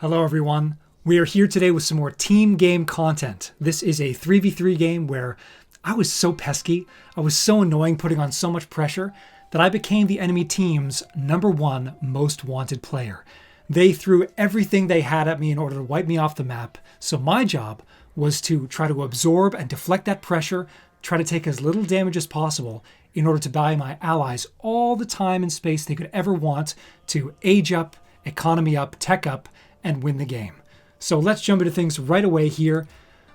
Hello everyone. We are here today with some more team game content. This is a 3v3 game where I was so pesky, I was so annoying, putting on so much pressure that I became the enemy team's #1 most wanted player. They threw everything they had at me in order to wipe me off the map, so my job was to try to absorb and deflect that pressure, try to take as little damage as possible in order to buy my allies all the time and space they could ever want to age up, economy up, tech up, and win the game. So let's jump into things right away here.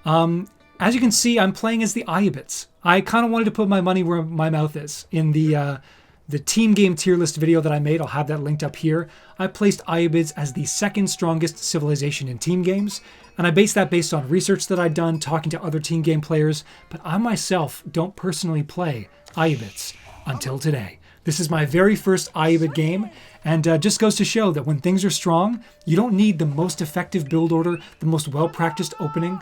As you can see, I'm playing as the Ayyubids. I kind of wanted to put my money where my mouth is. In the team game tier list video that I made, I'll have that linked up here. I placed Ayyubids as the second strongest civilization in team games, and I based that based on research that I'd done, talking to other team game players, but I myself don't personally play Ayyubids until today. This is my very first Ayyubid game, and just goes to show that when things are strong, you don't need the most effective build order, the most well-practiced opening.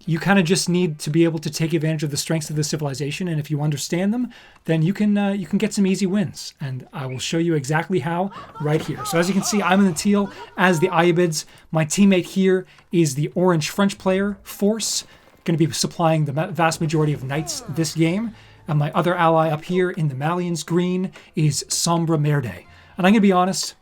You kind of just need to be able to take advantage of the strengths of the civilization, and if you understand them, then you can get some easy wins. And I will show you exactly how right here. So as you can see, I'm in the teal as the Ayyubids. My teammate here is the orange French player, Force, going to be supplying the vast majority of knights this game. And my other ally up here in the Malians green is Sombra Merde. And I'm going to be honest,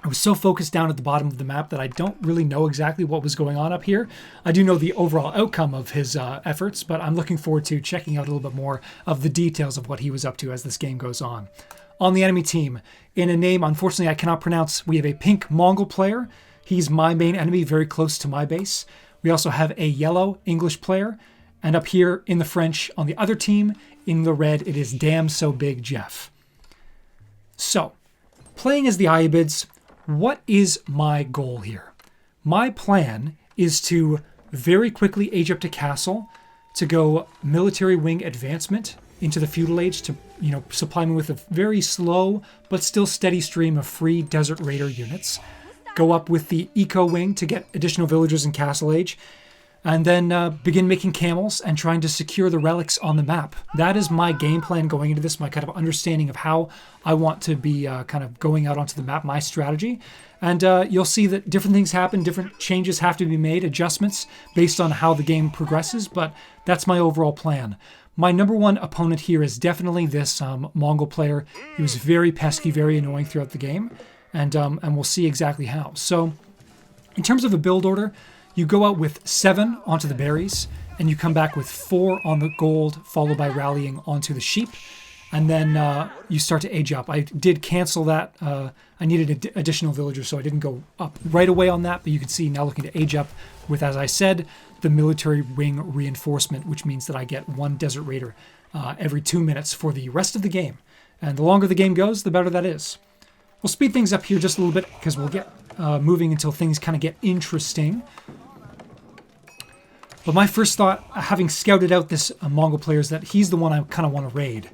I was so focused down at the bottom of the map that I don't really know exactly what was going on up here. I do know the overall outcome of his efforts, but I'm looking forward to checking out a little bit more of the details of what he was up to as this game goes on. On the enemy team, in a name unfortunately I cannot pronounce, we have a pink Mongol player. He's my main enemy, very close to my base. We also have a yellow English player. And up here in the French, on the other team, in the red, it is Damn So Big Jeff. So, playing as the Ayyubids, what is my goal here? My plan is to very quickly age up to castle, to go military wing advancement into the feudal age to, supply me with a very slow but still steady stream of free Desert Raider units. Go up with the eco wing to get additional villagers in castle age, and then begin making camels and trying to secure the relics on the map. That is my game plan going into this, my kind of understanding of how I want to be kind of going out onto the map, my strategy. And you'll see that different things happen, different changes have to be made, adjustments based on how the game progresses, but that's my overall plan. My #1 opponent here is definitely this Mongol player. He was very pesky, very annoying throughout the game, and we'll see exactly how. So, in terms of a build order, you go out with 7 onto the berries, and you come back with 4 on the gold, followed by rallying onto the sheep, and then you start to age up. I did cancel that. I needed additional villagers, so I didn't go up right away on that, but you can see now looking to age up with, as I said, the military wing reinforcement, which means that I get 1 Desert Raider every 2 minutes for the rest of the game. And the longer the game goes, the better that is. We'll speed things up here just a little bit, because we'll get moving until things kind of get interesting. But my first thought, having scouted out this Mongol player, is that he's the one I kind of want to raid.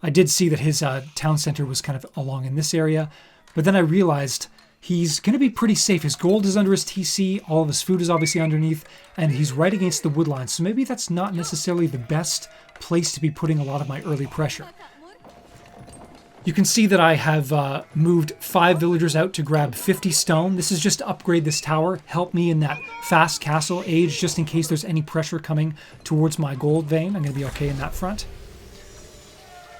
I did see that his town center was kind of along in this area, but then I realized he's going to be pretty safe. His gold is under his TC, all of his food is obviously underneath, and he's right against the wood line, so maybe that's not necessarily the best place to be putting a lot of my early pressure. You can see that I have moved 5 villagers out to grab 50 stone. This is just to upgrade this tower, help me in that fast castle age, just in case there's any pressure coming towards my gold vein. I'm going to be okay in that front.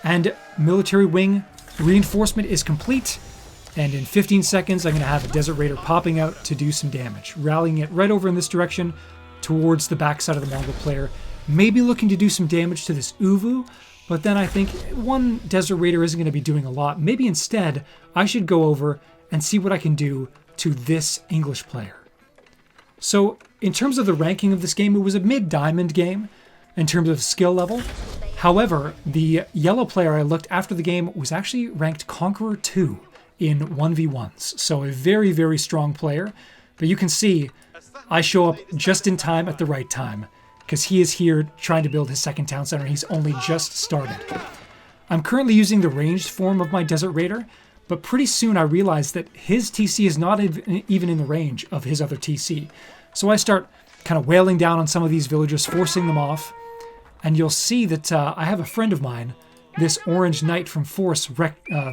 And military wing reinforcement is complete. And in 15 seconds, I'm going to have a Desert Raider popping out to do some damage. Rallying it right over in this direction towards the backside of the Mongol player. Maybe looking to do some damage to this Uvu. But then I think 1 Desert Raider isn't going to be doing a lot. Maybe instead, I should go over and see what I can do to this English player. So, in terms of the ranking of this game, it was a mid-diamond game in terms of skill level. However, the yellow player I looked after the game was actually ranked Conqueror 2 in 1v1s. So a very, very strong player. But you can see, I show up just in time at the right time, because he is here trying to build his second town center. He's only just started. I'm currently using the ranged form of my Desert Raider, but pretty soon I realized that his TC is not even in the range of his other TC. So I start kind of wailing down on some of these villagers, forcing them off, and you'll see that I have a friend of mine, this orange knight from Force,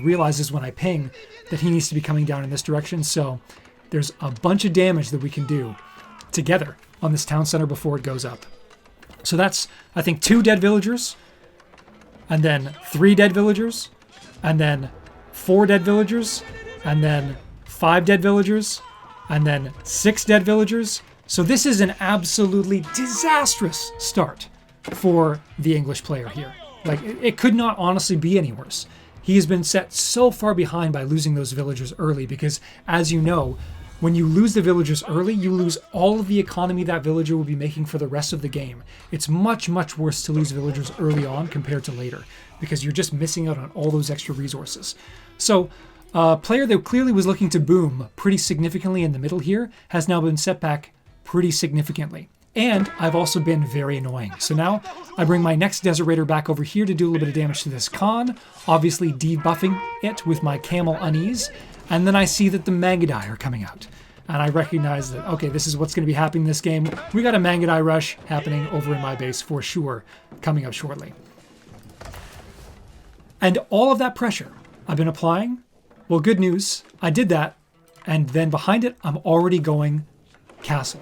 realizes when I ping that he needs to be coming down in this direction, so there's a bunch of damage that we can do together on this town center before it goes up. So that's, I think, 2 dead villagers, and then 3 dead villagers, and then 4 dead villagers, and then 5 dead villagers, and then 6 dead villagers. So this is an absolutely disastrous start for the English player here. Like, it could not honestly be any worse. He has been set so far behind by losing those villagers early because, as you know, when you lose the villagers early, you lose all of the economy that villager will be making for the rest of the game. It's much, much worse to lose villagers early on compared to later because you're just missing out on all those extra resources. So a player that clearly was looking to boom pretty significantly in the middle here has now been set back pretty significantly. And I've also been very annoying. So now I bring my next Desert Raider back over here to do a little bit of damage to this Khan, obviously debuffing it with my Camel Unease. And then I see that the Magadai are coming out. And I recognize that, okay, this is what's going to be happening this game. We got a Magadai rush happening over in my base for sure, coming up shortly. And all of that pressure I've been applying, well, good news, I did that. And then behind it, I'm already going castle.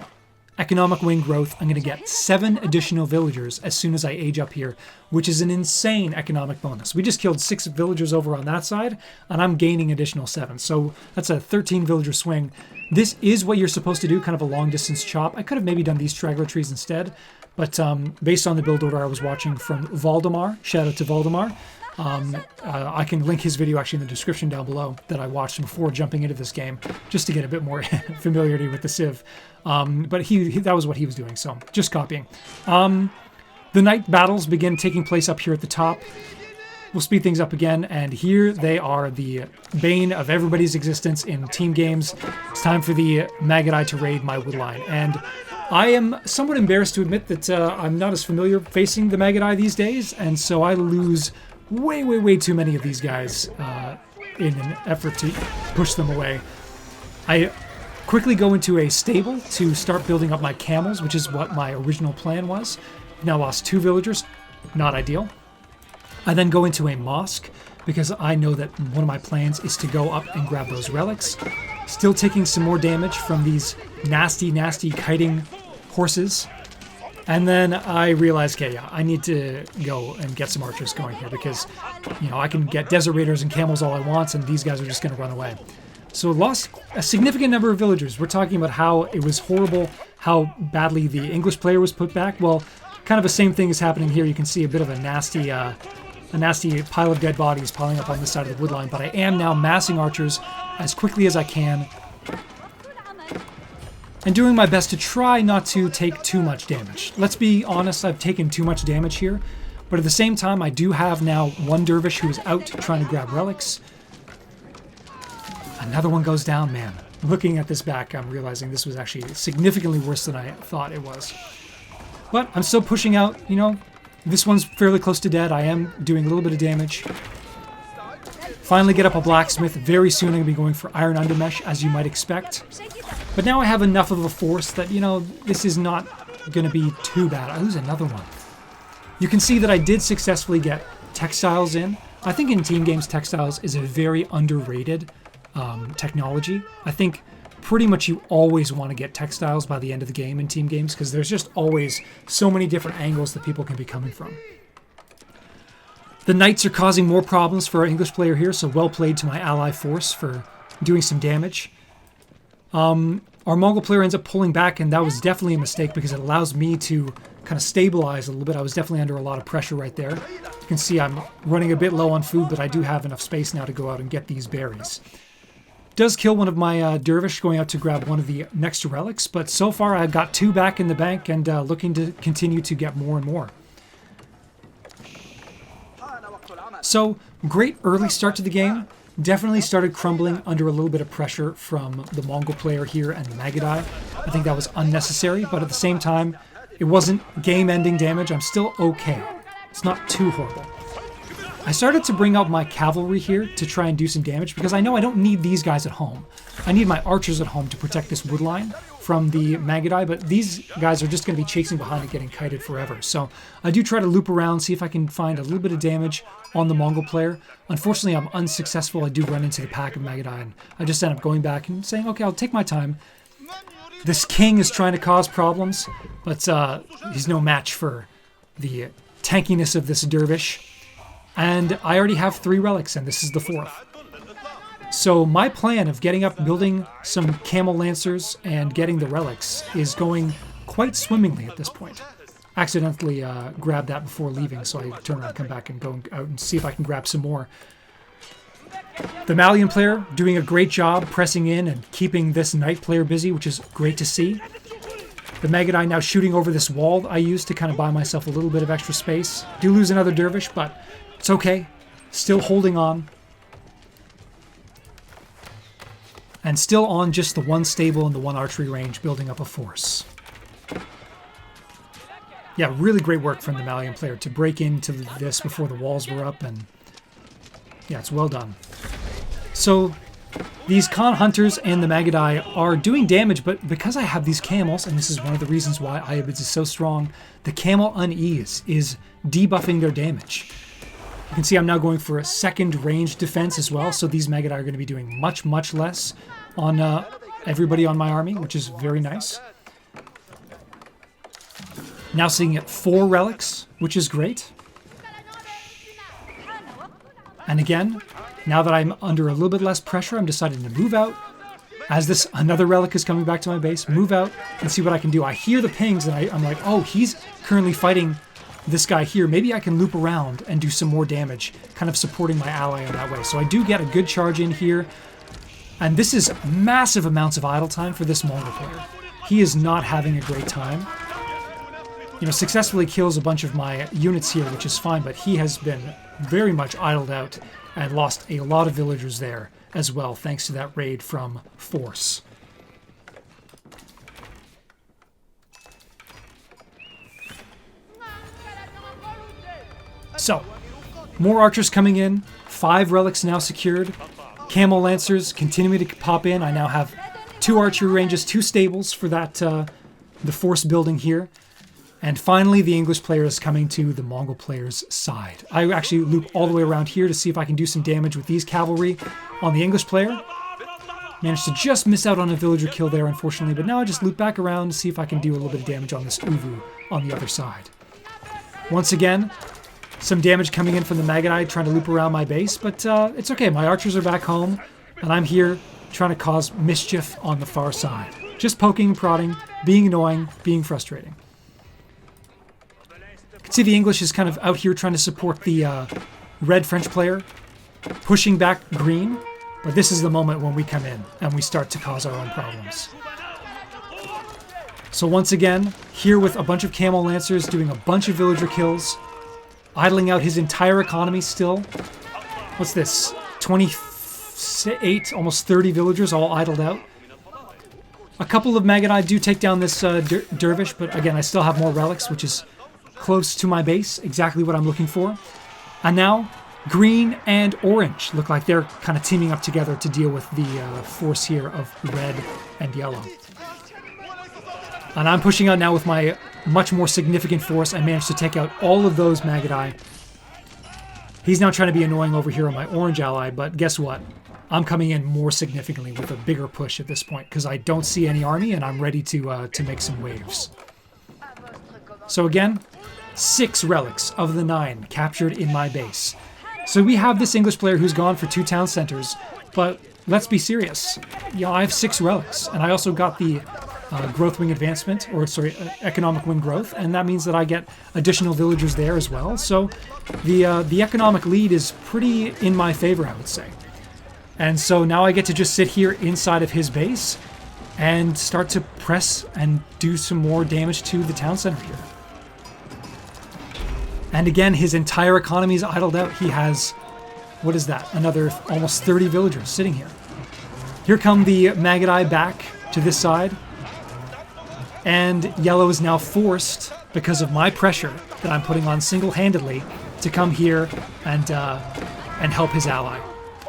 Economic wing growth, I'm going to get 7 additional villagers as soon as I age up here, which is an insane economic bonus. We just killed 6 villagers over on that side, and I'm gaining additional 7. So that's a 13 villager swing. This is what you're supposed to do, kind of a long distance chop. I could have maybe done these straggler trees instead, but based on the build order I was watching from Valdemar, shout out to Valdemar, I can link his video actually in the description down below that I watched before jumping into this game, just to get a bit more familiarity with the Civ. But that was what he was doing, so just copying. The night battles begin taking place up here at the top. We'll speed things up again, and here they are, the bane of everybody's existence in team games. It's time for the Magadai to raid my woodline, and I am somewhat embarrassed to admit that I'm not as familiar facing the Magadai these days, and so I lose way too many of these guys in an effort to push them away. I quickly go into a stable to start building up my camels, which is what my original plan was. Now lost 2 villagers, not ideal. I then go into a mosque because I know that one of my plans is to go up and grab those relics. Still taking some more damage from these nasty kiting horses. And then I realized, okay, yeah, I need to go and get some archers going here because, you know, I can get Desert Raiders and camels all I want, and these guys are just going to run away. So lost a significant number of villagers. We're talking about how it was horrible, how badly the English player was put back. Well, kind of the same thing is happening here. You can see a bit of a nasty pile of dead bodies piling up on this side of the woodline. But I am now massing archers as quickly as I can, and doing my best to try not to take too much damage. Let's be honest, I've taken too much damage here, but at the same time, I do have now 1 dervish who is out trying to grab relics. Another one goes down, man. Looking at this back, I'm realizing this was actually significantly worse than I thought it was. But I'm still pushing out, you know, this one's fairly close to dead. I am doing a little bit of damage. Finally get up a blacksmith. Very soon I'm going to be going for iron undermesh, as you might expect. But now I have enough of a force that, you know, this is not going to be too bad. I lose another one. You can see that I did successfully get textiles in. I think in team games, textiles is a very underrated technology. I think pretty much you always want to get textiles by the end of the game in team games because there's just always so many different angles that people can be coming from. The knights are causing more problems for our English player here, so well played to my ally force for doing some damage. Our Mongol player ends up pulling back, and that was definitely a mistake because it allows me to kind of stabilize a little bit. I was definitely under a lot of pressure right there. You can see I'm running a bit low on food, but I do have enough space now to go out and get these berries. Does kill one of my dervish going out to grab one of the next relics, but so far I've got 2 back in the bank and looking to continue to get more and more. So, great early start to the game. Definitely started crumbling under a little bit of pressure from the Mongol player here and the Magadai. I think that was unnecessary, but at the same time, it wasn't game-ending damage. I'm still okay. It's not too horrible. I started to bring out my cavalry here to try and do some damage because I know I don't need these guys at home. I need my archers at home to protect this wood line from the Magadai, but these guys are just going to be chasing behind and getting kited forever. So I do try to loop around, see if I can find a little bit of damage on the Mongol player. Unfortunately, I'm unsuccessful. I do run into the pack of Magadai, and I just end up going back and saying, okay, I'll take my time. This king is trying to cause problems, but he's no match for the tankiness of this dervish. And I already have 3 relics, and this is the 4th. So my plan of getting up, building some camel lancers, and getting the relics is going quite swimmingly at this point. Accidentally grabbed that before leaving, so I turn around, come back, and go out and see if I can grab some more. The Malian player doing a great job pressing in and keeping this knight player busy, which is great to see. The Magadai now shooting over this wall I used to kind of buy myself a little bit of extra space. Do lose another dervish, but it's okay. Still holding on. And still on just the 1 stable and the 1 archery range, building up a force. Yeah, really great work from the Malian player to break into this before the walls were up, and yeah, it's well done. So these Khan hunters and the Magadai are doing damage, but because I have these camels, and this is one of the reasons why Ayyubid is so strong, the camel unease is debuffing their damage. You can see I'm now going for a 2nd range defense as well, so these Magadai are going to be doing much, much less on everybody on my army, which is very nice. Now seeing it 4 relics, which is great. And again, now that I'm under a little bit less pressure, I'm deciding to move out. As this another relic is coming back to my base, move out and see what I can do. I hear the pings and I'm like, oh, he's currently fighting this guy here. Maybe I can loop around and do some more damage, kind of supporting my ally in that way. So I do get a good charge in here. And this is massive amounts of idle time for this Mongol player. He is not having a great time. You know, successfully kills a bunch of my units here, which is fine, but he has been very much idled out and lost a lot of villagers there as well, thanks to that raid from Force. So, more archers coming in, 5 relics now secured, camel lancers continuing to pop in. I now have 2 archery ranges, 2 stables for that the force building here. And finally, the English player is coming to the Mongol player's side. I actually loop all the way around here to see if I can do some damage with these cavalry on the English player. Managed to just miss out on a villager kill there, unfortunately, but now I just loop back around to see if I can do a little bit of damage on this Uvu on the other side. Once again, some damage coming in from the Magadai trying to loop around my base, but it's okay. My archers are back home, and I'm here trying to cause mischief on the far side. Just poking and prodding, being annoying, being frustrating. You can see the English is kind of out here trying to support the red French player, pushing back green, but this is the moment when we come in and we start to cause our own problems. So once again, here with a bunch of camel lancers doing a bunch of villager kills, idling out his entire economy still. What's this? 28, almost 30 villagers all idled out. A couple of Magadai do take down this dervish, but again, I still have more relics, which is close to my base, exactly what I'm looking for. And now, green and orange look like they're kind of teaming up together to deal with the force here of red and yellow. And I'm pushing out now with my much more significant force. I managed to take out all of those Magadai. He's now trying to be annoying over here on my orange ally, but guess what? I'm coming in more significantly with a bigger push at this point because I don't see any army and I'm ready to make some waves. So again, 6 relics of the 9 captured in my base. So we have this English player who's gone for 2 town centers, but let's be serious. Yeah, I have 6 relics, and I also got the growth wing advancement, or sorry, economic wing growth, and that means that I get additional villagers there as well. So the economic lead is pretty in my favor, I would say. And so now I get to just sit here inside of his base and start to press and do some more damage to the town center here. And again, his entire economy is idled out. He has, what is that? Another almost 30 villagers sitting here. Here come the Magadai back to this side. And yellow is now forced, because of my pressure that I'm putting on single-handedly, to come here and help his ally.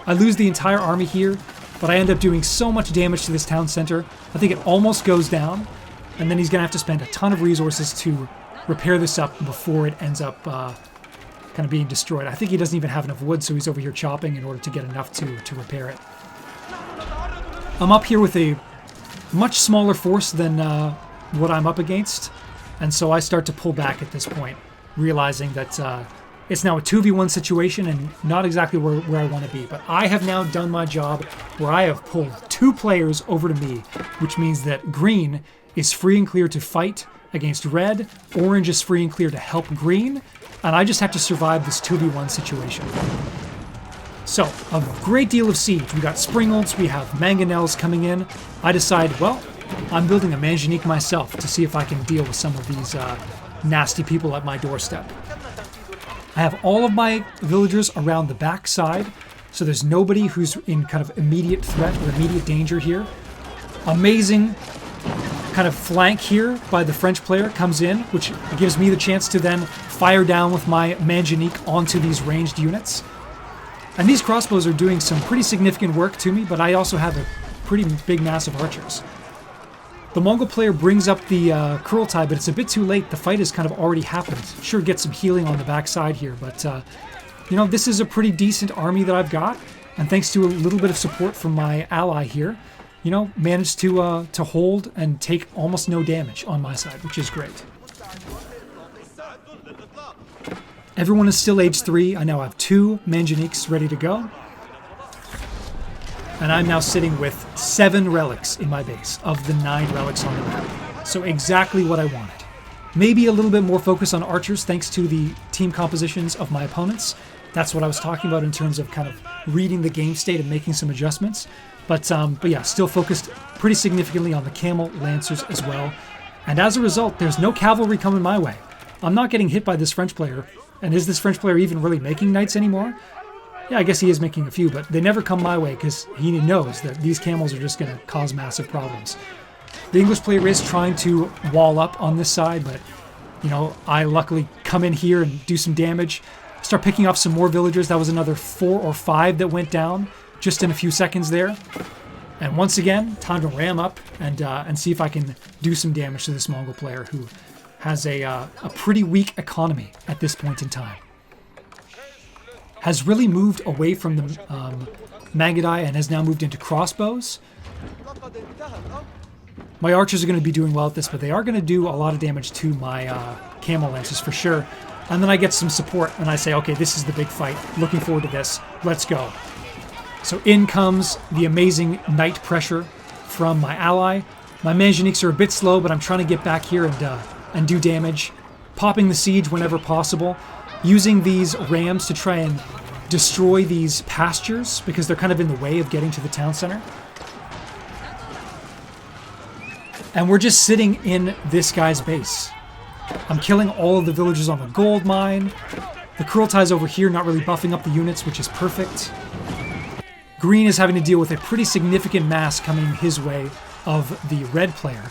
I lose the entire army here, but I end up doing so much damage to this town center. I think it almost goes down, and then he's going to have to spend a ton of resources to repair this up before it ends up kind of being destroyed. I think he doesn't even have enough wood, so he's over here chopping in order to get enough to repair it. I'm up here with a much smaller force than what I'm up against, and so I start to pull back at this point, realizing that it's now a 2v1 situation and not exactly where I want to be. But I have now done my job where I have pulled 2 players over to me, which means that green is free and clear to fight against red, orange is free and clear to help green, and I just have to survive this 2v1 situation. So, a great deal of siege. We got Springolds, we have Mangonels coming in. I decide, well, I'm building a Manganique myself to see if I can deal with some of these nasty people at my doorstep. I have all of my villagers around the back side, so there's nobody who's in kind of immediate threat or immediate danger here. Amazing kind of flank here by the French player comes in, which gives me the chance to then fire down with my Manganique onto these ranged units. And these crossbows are doing some pretty significant work to me, but I also have a pretty big mass of archers. The Mongol player brings up the Kurultai, but it's a bit too late. The fight has kind of already happened. Sure, get some healing on the backside here, but you know, this is a pretty decent army that I've got, and thanks to a little bit of support from my ally here, you know, managed to hold and take almost no damage on my side, which is great. Everyone is still age 3. I now have 2 Manganiques ready to go. And I'm now sitting with 7 relics in my base of the 9 relics on the map. So exactly what I wanted. Maybe a little bit more focus on archers thanks to the team compositions of my opponents. That's what I was talking about in terms of kind of reading the game state and making some adjustments. But yeah, still focused pretty significantly on the camel lancers as well. And as a result, there's no cavalry coming my way. I'm not getting hit by this French player. And is this French player even really making knights anymore? Yeah, I guess he is making a few, but they never come my way because he knows that these camels are just going to cause massive problems. The English player is trying to wall up on this side, but, you know, I luckily come in here and do some damage. Start picking up some more villagers. That was another 4 or 5 that went down just in a few seconds there. And once again, time to ram up and see if I can do some damage to this Mongol player who has a pretty weak economy at this point in time. Has really moved away from the Magadai and has now moved into crossbows. My archers are going to be doing well at this, but they are going to do a lot of damage to my camel lancers for sure. And then I get some support and I say, okay, this is the big fight. Looking forward to this. Let's go. So in comes the amazing knight pressure from my ally. My Manganiques are a bit slow, but I'm trying to get back here and do damage. Popping the siege whenever possible. Using these rams to try and destroy these pastures because they're kind of in the way of getting to the town center. And we're just sitting in this guy's base. I'm killing all of the villagers on the gold mine. The Kurultai's over here not really buffing up the units, which is perfect. Green is having to deal with a pretty significant mass coming his way of the red player,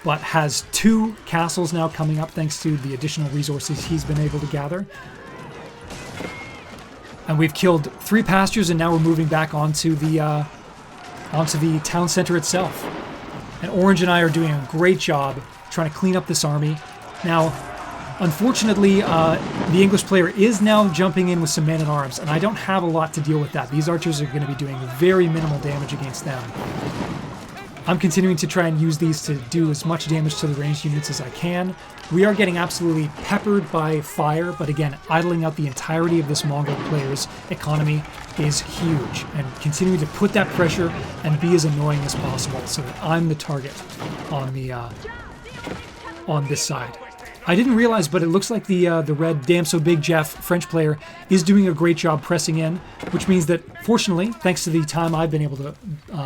but has 2 castles now coming up thanks to the additional resources he's been able to gather. And we've killed 3 pastures, and now we're moving back onto the town center itself. And Orange and I are doing a great job trying to clean up this army. Now, unfortunately, the English player is now jumping in with some men-at-arms, and I don't have a lot to deal with that. These archers are going to be doing very minimal damage against them. I'm continuing to try and use these to do as much damage to the ranged units as I can. We are getting absolutely peppered by fire, but again, idling out the entirety of this Mongol player's economy is huge, and continuing to put that pressure and be as annoying as possible so that I'm the target on the on this side. I didn't realize, but it looks like the red Damn So Big Jeff French player is doing a great job pressing in, which means that, fortunately, thanks to the time I've been able to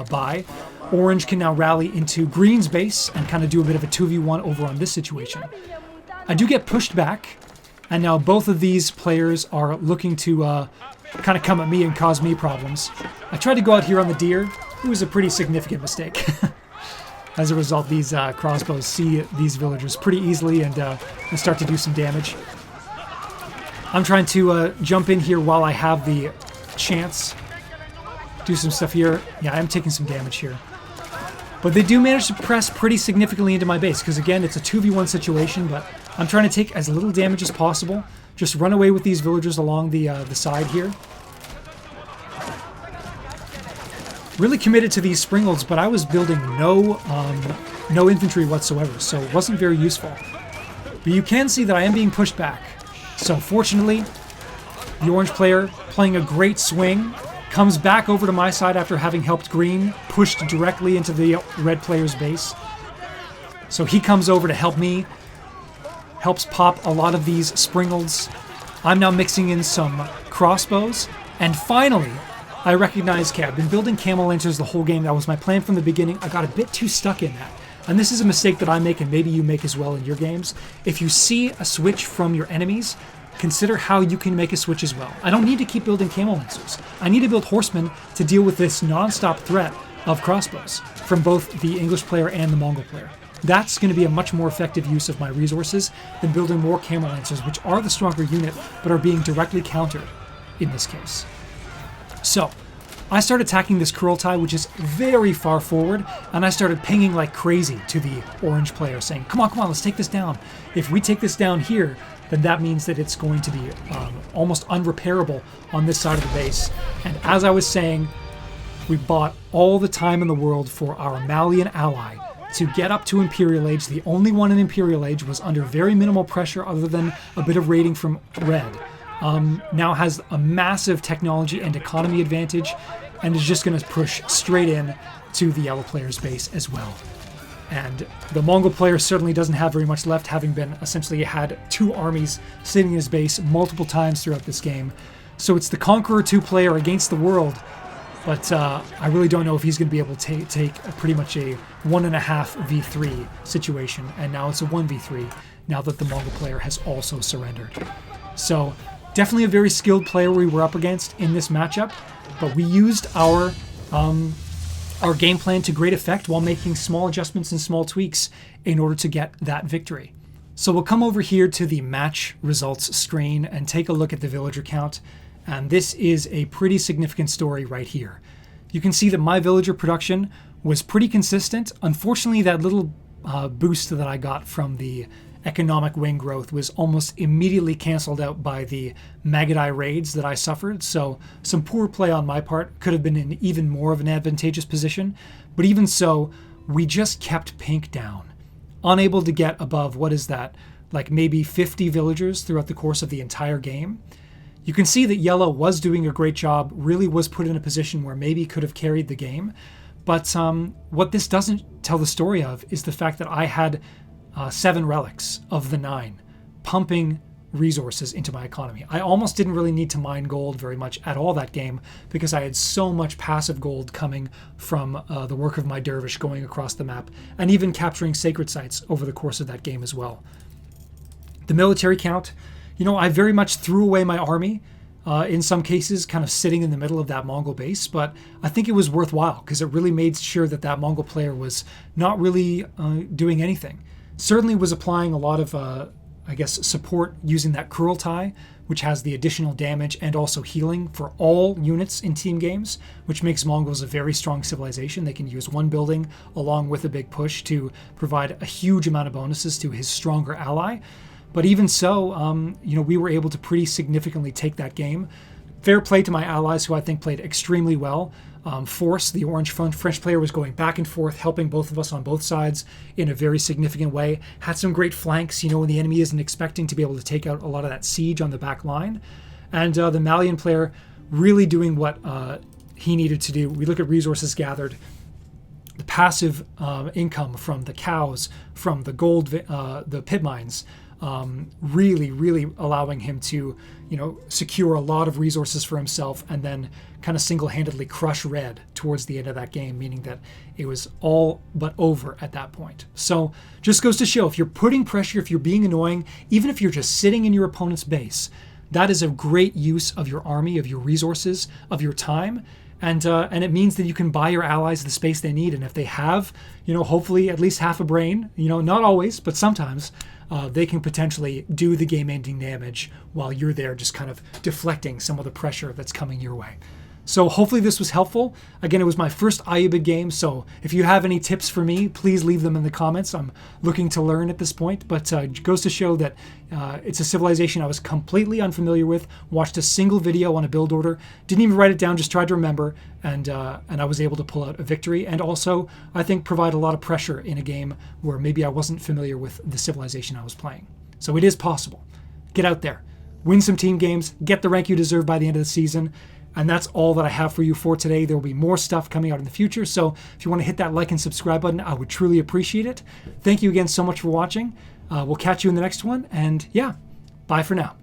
buy, Orange can now rally into Green's base and kind of do a bit of a 2v1 over on this situation. I do get pushed back, and now both of these players are looking to kind of come at me and cause me problems. I tried to go out here on the deer. It was a pretty significant mistake. As a result, these crossbows see these villagers pretty easily and start to do some damage. I'm trying to jump in here while I have the chance. Do some stuff here. Yeah, I'm taking some damage here. But they do manage to press pretty significantly into my base, because again, it's a 2v1 situation, but I'm trying to take as little damage as possible. Just run away with these villagers along the side here. Really committed to these springolds, but I was building no infantry whatsoever, so it wasn't very useful. But you can see that I am being pushed back. So fortunately, the orange player, playing a great swing, comes back over to my side after having helped green, pushed directly into the red player's base. So he comes over to help me, helps pop a lot of these springolds. I'm now mixing in some crossbows, and finally, I recognize, okay, I've been building camel lancers the whole game. That was my plan from the beginning. I got a bit too stuck in that. And this is a mistake that I make, and maybe you make as well in your games. If you see a switch from your enemies, consider how you can make a switch as well. I don't need to keep building camel lancers. I need to build horsemen to deal with this non-stop threat of crossbows from both the English player and the Mongol player. That's going to be a much more effective use of my resources than building more camel lancers, which are the stronger unit, but are being directly countered in this case. So, I started attacking this Kurultai, which is very far forward, and I started pinging like crazy to the orange player, saying, come on, let's take this down. If we take this down here, then that means that it's going to be almost unrepairable on this side of the base. And as I was saying, we bought all the time in the world for our Malian ally to get up to Imperial Age. The only one in Imperial Age was under very minimal pressure other than a bit of raiding from red. Now has a massive technology and economy advantage, and is just going to push straight in to the yellow player's base as well. And the Mongol player certainly doesn't have very much left, having been essentially had 2 armies sitting in his base multiple times throughout this game. So it's the Conqueror 2 player against the world, but I really don't know if he's going to be able to take pretty much a 1.5 v3 situation, and now it's a 1v3 now that the Mongol player has also surrendered. So definitely a very skilled player we were up against in this matchup, but we used our game plan to great effect while making small adjustments and small tweaks in order to get that victory. So we'll come over here to the match results screen and take a look at the villager count, and this is a pretty significant story right here. You can see that my villager production was pretty consistent. Unfortunately, that little boost that I got from the economic wing growth was almost immediately canceled out by the Magadai raids that I suffered, so some poor play on my part. Could have been in even more of an advantageous position, but even so, we just kept pink down. Unable to get above, what is that, like maybe 50 villagers throughout the course of the entire game. You can see that yellow was doing a great job, really was put in a position where maybe could have carried the game, but what this doesn't tell the story of is the fact that I had 7 relics of the 9, pumping resources into my economy. I almost didn't really need to mine gold very much at all that game because I had so much passive gold coming from the work of my dervish going across the map and even capturing sacred sites over the course of that game as well. The military count, I very much threw away my army in some cases, kind of sitting in the middle of that Mongol base, but I think it was worthwhile because it really made sure that that Mongol player was not really doing anything. Certainly was applying a lot of, support using that Kurultai, which has the additional damage and also healing for all units in team games, which makes Mongols a very strong civilization. They can use one building along with a big push to provide a huge amount of bonuses to his stronger ally. But even so, we were able to pretty significantly take that game. Fair play to my allies, who I think played extremely well. Force, the orange French player, was going back and forth, helping both of us on both sides in a very significant way. Had some great flanks, when the enemy isn't expecting to be able to take out a lot of that siege on the back line. And the Malian player really doing what he needed to do. We look at resources gathered, the passive income from the cows, from the gold, the pit mines, really allowing him to, secure a lot of resources for himself and then kind of single-handedly crush red towards the end of that game, meaning that it was all but over at that point. So just goes to show, if you're putting pressure, if you're being annoying, even if you're just sitting in your opponent's base, that is a great use of your army, of your resources, of your time. And it means that you can buy your allies the space they need. And if they have, hopefully at least half a brain, not always, but sometimes, they can potentially do the game-ending damage while you're there just kind of deflecting some of the pressure that's coming your way. So hopefully this was helpful. Again, it was my first Ayyubid game, so if you have any tips for me, please leave them in the comments. I'm looking to learn at this point, but it goes to show that it's a civilization I was completely unfamiliar with, watched a single video on a build order, didn't even write it down, just tried to remember, and I was able to pull out a victory, and also, I think, provide a lot of pressure in a game where maybe I wasn't familiar with the civilization I was playing. So it is possible. Get out there, win some team games, get the rank you deserve by the end of the season. And that's all that I have for you for today. There will be more stuff coming out in the future. So if you want to hit that like and subscribe button, I would truly appreciate it. Thank you again so much for watching. We'll catch you in the next one. And yeah, bye for now.